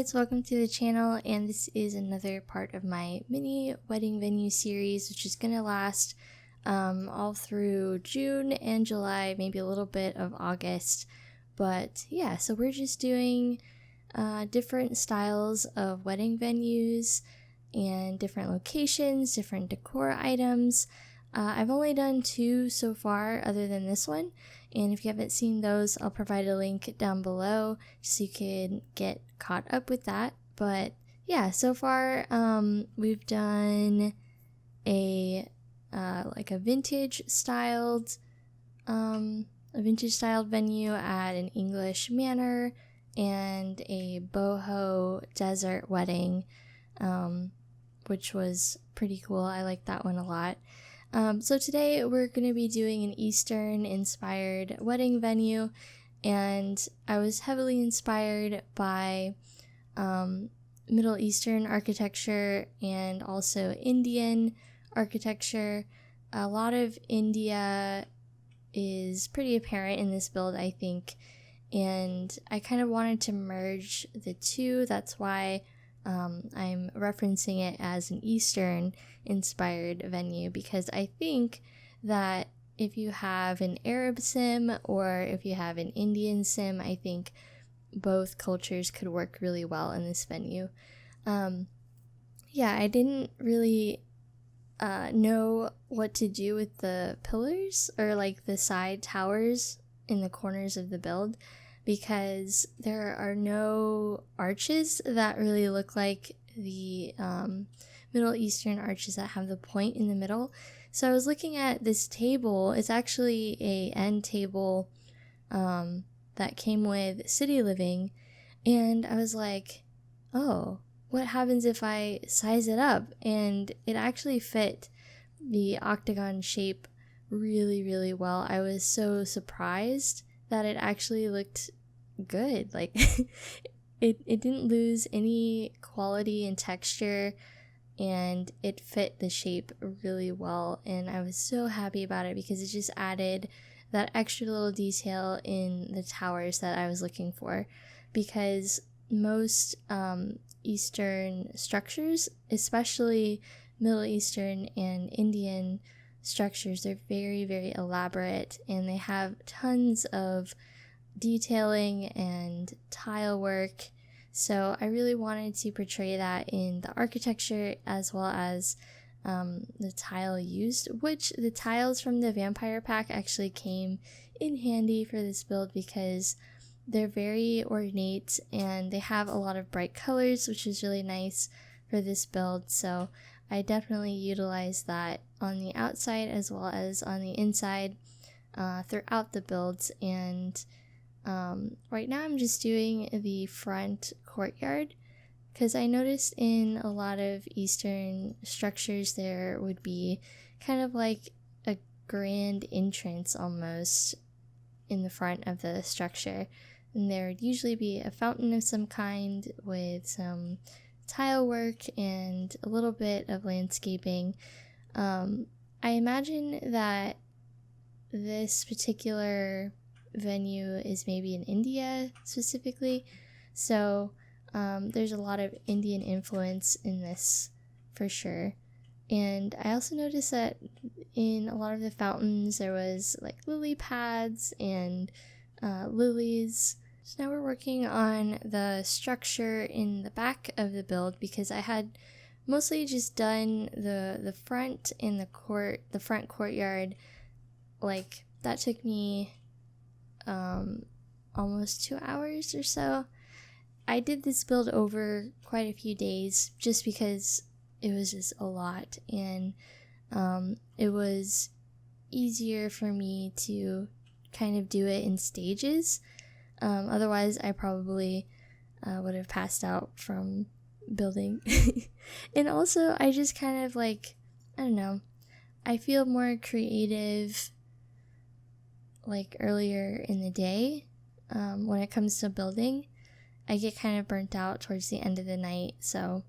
guys, welcome to the channel, and this is another part of my mini wedding venue series, which is gonna last all through June and July, maybe a little bit of August. But yeah, so we're just doing different styles of wedding venues and different locations, different decor items. I've only done 2 so far other than this one, and if you haven't seen those, I'll provide a link down below so you can get caught up with that. But yeah, so far we've done a like a vintage styled venue at an English manor and a boho desert wedding, which was pretty cool. I like that one a lot. So today we're going to be doing an Eastern inspired wedding venue, and I was heavily inspired by Middle Eastern architecture and also Indian architecture. A lot of India is pretty apparent in this build, I think, and I kind of wanted to merge the two. That's why I'm referencing it as an Eastern inspired venue, because I think that if you have an Arab sim or if you have an Indian sim, I think both cultures could work really well in this venue. Yeah, I didn't really know what to do with the pillars or like the side towers in the corners of the build, because there are no arches that really look like the Middle Eastern arches that have the point in the middle. So I was looking at this table. It's actually a end table that came with City Living, and I was like, oh, what happens if I size it up? And it actually fit the octagon shape really, really well. I was so surprised that it actually looked good. Like it didn't lose any quality and texture, and it fit the shape really well, and I was so happy about it because it just added that extra little detail in the towers that I was looking for. Because most Eastern structures, especially Middle Eastern and Indian structures, they're very, very elaborate, and they have tons of detailing and tile work. So I really wanted to portray that in the architecture as well as the tile used, which the tiles from the vampire pack actually came in handy for this build because they're very ornate and they have a lot of bright colors, which is really nice for this build. So I definitely utilized that on the outside as well as on the inside throughout the builds. And right now I'm just doing the front courtyard, because I noticed in a lot of Eastern structures there would be kind of like a grand entrance almost in the front of the structure, and there would usually be a fountain of some kind with some tile work and a little bit of landscaping. I imagine that this particular venue is maybe in India specifically, so there's a lot of Indian influence in this for sure. And I also noticed that in a lot of the fountains there was like lily pads and lilies. So now we're working on the structure in the back of the build, because I had mostly just done the front and the front courtyard. Like that took me almost 2 hours or so. I did this build over quite a few days just because it was just a lot, and it was easier for me to kind of do it in stages. Otherwise I probably would have passed out from building. And also I just kind of like, I don't know, I feel more creative like earlier in the day. When it comes to building, I get kind of burnt out towards the end of the night. So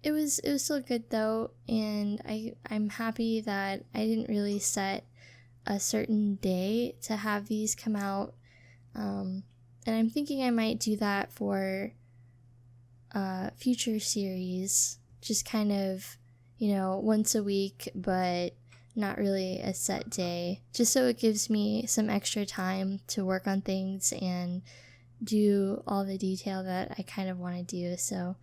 it was still good though, and I'm happy that I didn't really set a certain day to have these come out. And I'm thinking I might do that for future series, just kind of, once a week, but not really a set day, just so it gives me some extra time to work on things and do all the detail that I kind of want to do. So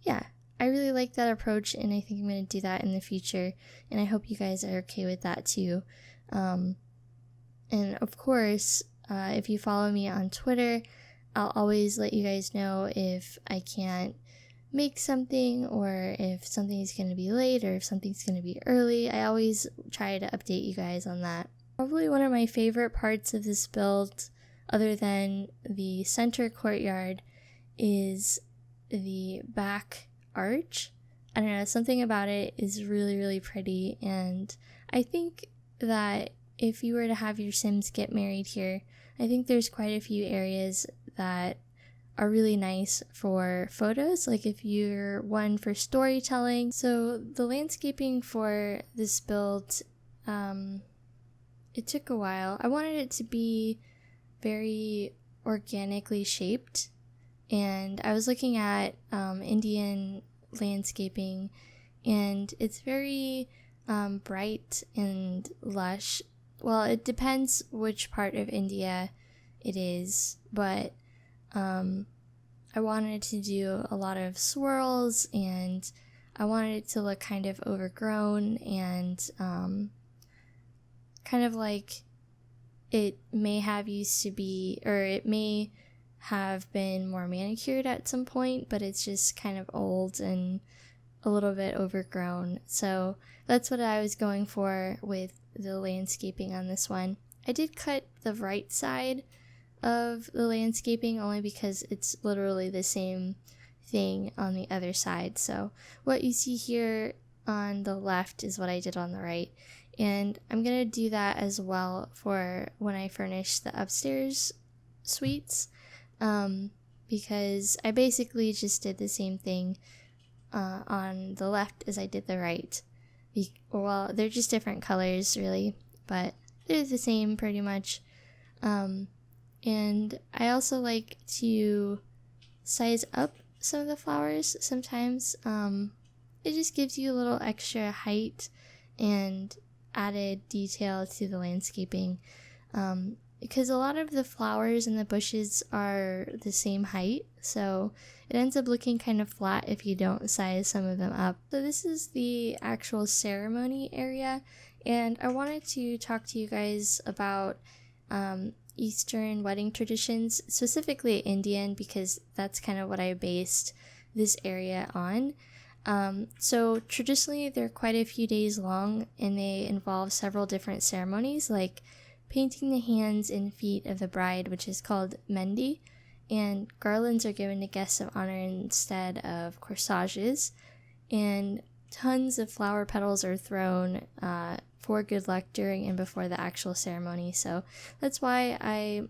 yeah, I really like that approach, and I think I'm going to do that in the future, and I hope you guys are okay with that too. And of course, if you follow me on Twitter, I'll always let you guys know if I can't make something, or if something's going to be late, or if something's going to be early. I always try to update you guys on that. Probably one of my favorite parts of this build, other than the center courtyard, is the back arch. I don't know, something about it is really, really pretty, and I think that if you were to have your Sims get married here, I think there's quite a few areas that are really nice for photos, like if you're one for storytelling. So the landscaping for this build, it took a while. I wanted it to be very organically shaped, and I was looking at Indian landscaping, and it's very bright and lush. Well, it depends which part of India it is, but I wanted to do a lot of swirls, and I wanted it to look kind of overgrown, and kind of like it may have used to be, or it may have been more manicured at some point, but it's just kind of old and a little bit overgrown. So that's what I was going for with the landscaping on this one. I did cut the right side of the landscaping only because it's literally the same thing on the other side. So what you see here on the left is what I did on the right, and I'm gonna do that as well for when I furnish the upstairs suites, because I basically just did the same thing on the left as I did the right. Well, they're just different colors really, but they're the same pretty much. And I also like to size up some of the flowers sometimes. It just gives you a little extra height and added detail to the landscaping, because a lot of the flowers and the bushes are the same height, so it ends up looking kind of flat if you don't size some of them up. So this is the actual ceremony area, and I wanted to talk to you guys about Eastern wedding traditions, specifically Indian, because that's kind of what I based this area on. So traditionally they're quite a few days long, and they involve several different ceremonies, like painting the hands and feet of the bride, which is called mendi, and garlands are given to guests of honor instead of corsages, and tons of flower petals are thrown for good luck during and before the actual ceremony. So that's why I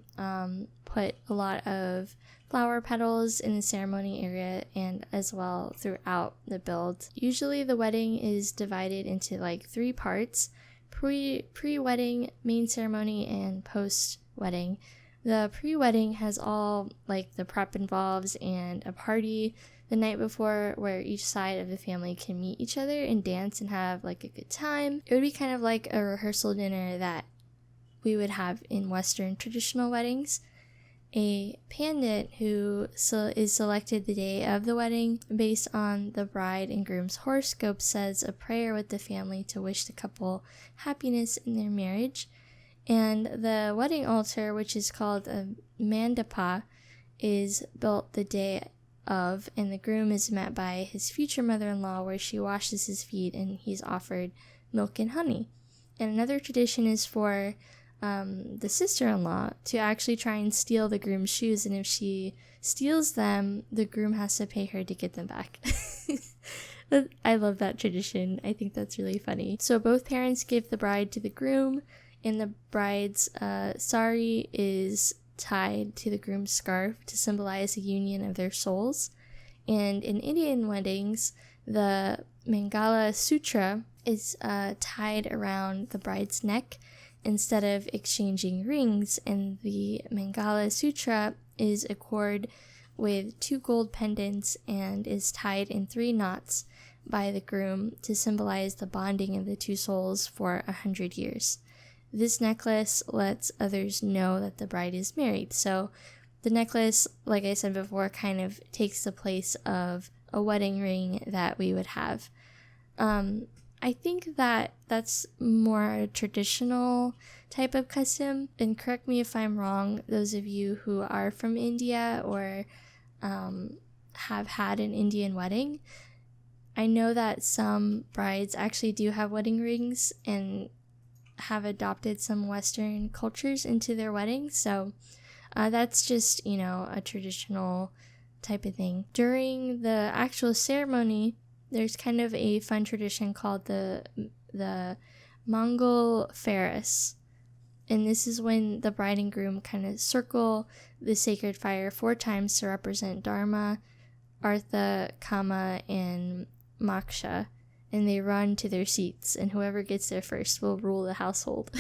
put a lot of flower petals in the ceremony area and as well throughout the build. Usually the wedding is divided into like 3 parts: pre-wedding, main ceremony, and post-wedding. The pre-wedding has all like the prep involves and a party the night before where each side of the family can meet each other and dance and have like a good time. It would be kind of like a rehearsal dinner that we would have in Western traditional weddings. A pandit who is selected the day of the wedding based on the bride and groom's horoscope says a prayer with the family to wish the couple happiness in their marriage. And the wedding altar, which is called a mandapa, is built the day of, and the groom is met by his future mother-in-law, where she washes his feet and he's offered milk and honey. And another tradition is for the sister-in-law to actually try and steal the groom's shoes, and if she steals them, the groom has to pay her to get them back. I love that tradition. I think that's really funny. So both parents give the bride to the groom, and the bride's sari is tied to the groom's scarf to symbolize the union of their souls. And in Indian weddings, the Mangala Sutra is tied around the bride's neck instead of exchanging rings, and the Mangala Sutra is a cord with 2 gold pendants and is tied in 3 knots by the groom to symbolize the bonding of the 2 souls for 100 years. This necklace lets others know that the bride is married. So the necklace, like I said before, kind of takes the place of a wedding ring that we would have. I think that that's more a traditional type of custom, and correct me if I'm wrong, those of you who are from India or have had an Indian wedding. I know that some brides actually do have wedding rings and have adopted some Western cultures into their weddings, so that's just, a traditional type of thing. During the actual ceremony, there's kind of a fun tradition called the Mangal Ferris. And this is when the bride and groom kind of circle the sacred fire 4 times to represent Dharma, Artha, Kama, and Moksha. And they run to their seats, and whoever gets there first will rule the household.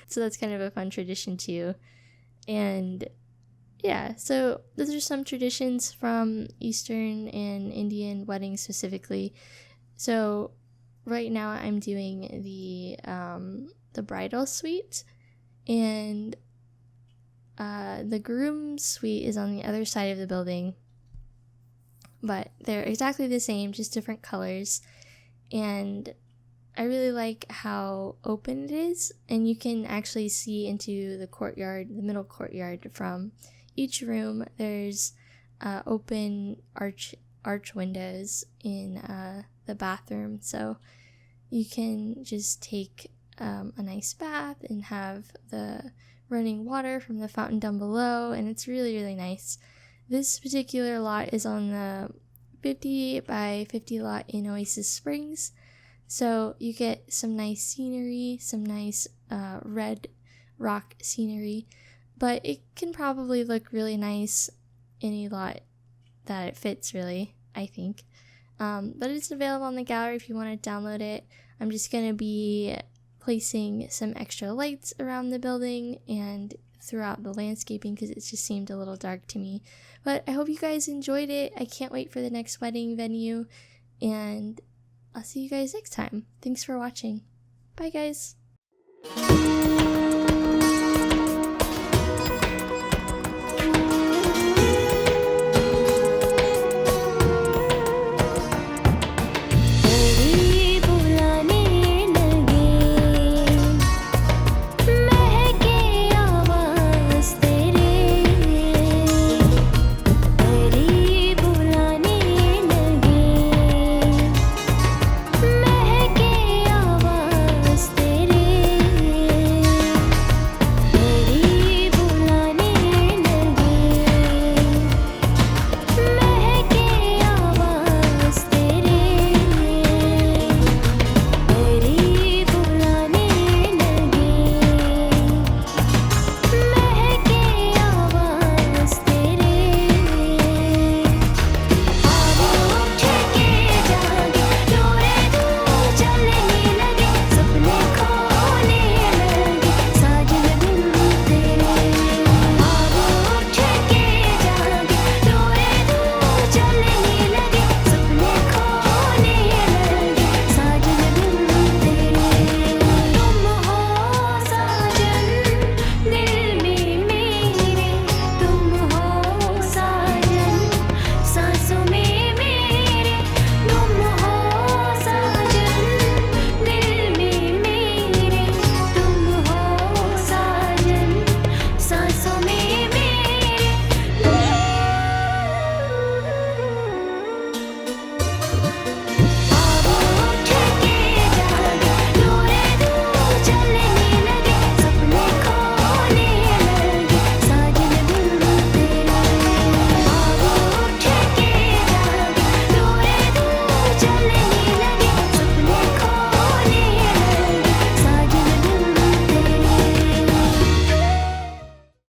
So that's kind of a fun tradition too. And yeah, so those are some traditions from Eastern and Indian weddings specifically. So right now I'm doing the bridal suite, and the groom suite is on the other side of the building, but they're exactly the same, just different colors. And I really like how open it is, and you can actually see into the courtyard, the middle courtyard from each room. There's open arch windows in the bathroom, so you can just take a nice bath and have the running water from the fountain down below, and it's really, really nice. This particular lot is on the 50 by 50 lot in Oasis Springs, so you get some nice scenery, some nice red rock scenery, but it can probably look really nice any lot that it fits, really, I think. But it's available on the gallery if you want to download it. I'm just going to be placing some extra lights around the building and throughout the landscaping because it just seemed a little dark to me. But I hope you guys enjoyed it. I can't wait for the next wedding venue, and I'll see you guys next time. Thanks for watching. Bye, guys.